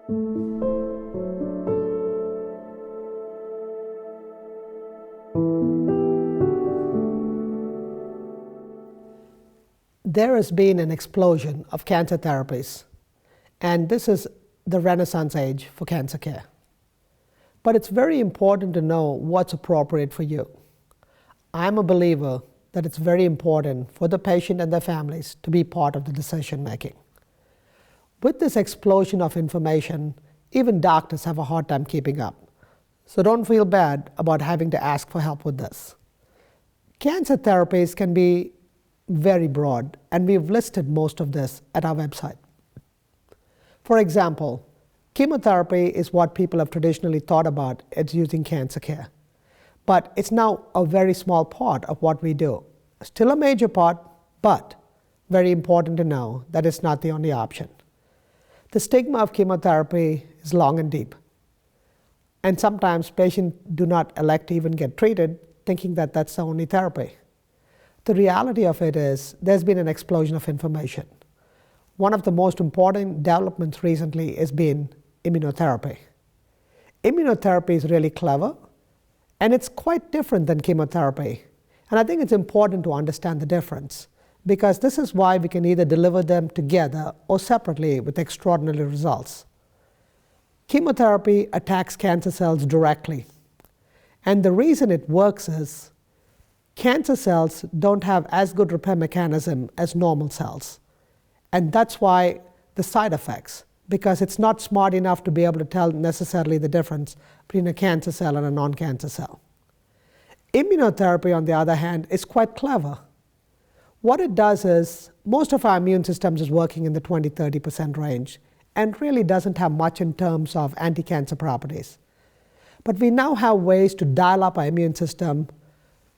There has been an explosion of cancer therapies, and this is the Renaissance age for cancer care. But it's very important to know what's appropriate for you. I'm a believer that it's very important for the patient and their families to be part of the decision making. With this explosion of information, even doctors have a hard time keeping up. So don't feel bad about having to ask for help with this. Cancer therapies can be very broad, and we've listed most of this at our website. For example, chemotherapy is what people have traditionally thought about as using cancer care. But it's now a very small part of what we do. Still a major part, but very important to know that it's not the only option. The stigma of chemotherapy is long and deep. And sometimes patients do not elect to even get treated, thinking that that's the only therapy. The reality of it is there's been an explosion of information. One of the most important developments recently has been immunotherapy. Immunotherapy is really clever, and it's quite different than chemotherapy. And I think it's important to understand the difference, because this is why we can either deliver them together or separately with extraordinary results. Chemotherapy attacks cancer cells directly. And the reason it works is cancer cells don't have as good repair mechanism as normal cells. And that's why the side effects, because it's not smart enough to be able to tell necessarily the difference between a cancer cell and a non-cancer cell. Immunotherapy, on the other hand, is quite clever. What it does is most of our immune systems is working in the 20-30% range and really doesn't have much in terms of anti-cancer properties. But we now have ways to dial up our immune system.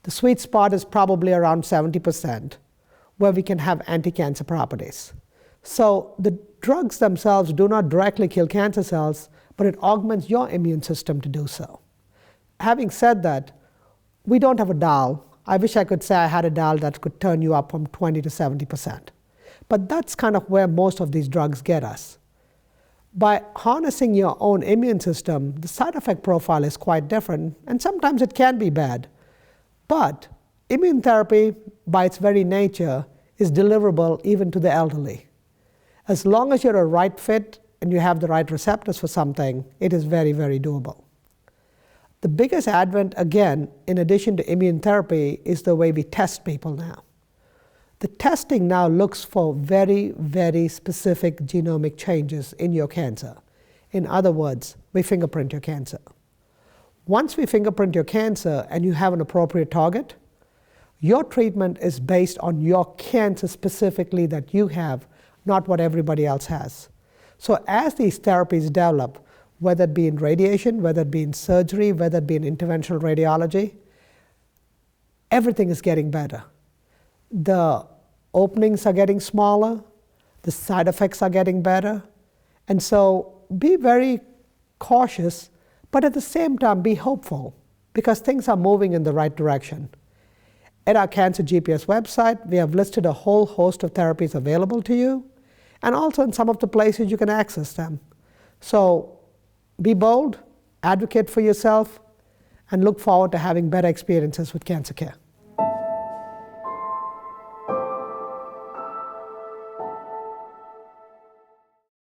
The sweet spot is probably around 70%, where we can have anti-cancer properties. So the drugs themselves do not directly kill cancer cells, but it augments your immune system to do so. Having said that, we don't have a dial. I wish I could say I had a dial that could turn you up from 20 to 70%. But that's kind of where most of these drugs get us. By harnessing your own immune system, the side effect profile is quite different, and sometimes it can be bad. But immune therapy, by its very nature, is deliverable even to the elderly. As long as you're a right fit and you have the right receptors for something, it is very, very doable. The biggest advent, again, in addition to immune therapy, is the way we test people now. The testing now looks for very, very specific genomic changes in your cancer. In other words, we fingerprint your cancer. Once we fingerprint your cancer and you have an appropriate target, your treatment is based on your cancer specifically that you have, not what everybody else has. So as these therapies develop, whether it be in radiation, whether it be in surgery, whether it be in interventional radiology, everything is getting better. The openings are getting smaller, the side effects are getting better, and so be very cautious, but at the same time be hopeful, because things are moving in the right direction. At our Cancer GPS website, we have listed a whole host of therapies available to you, and also in some of the places you can access them. So be bold, advocate for yourself, and look forward to having better experiences with cancer care.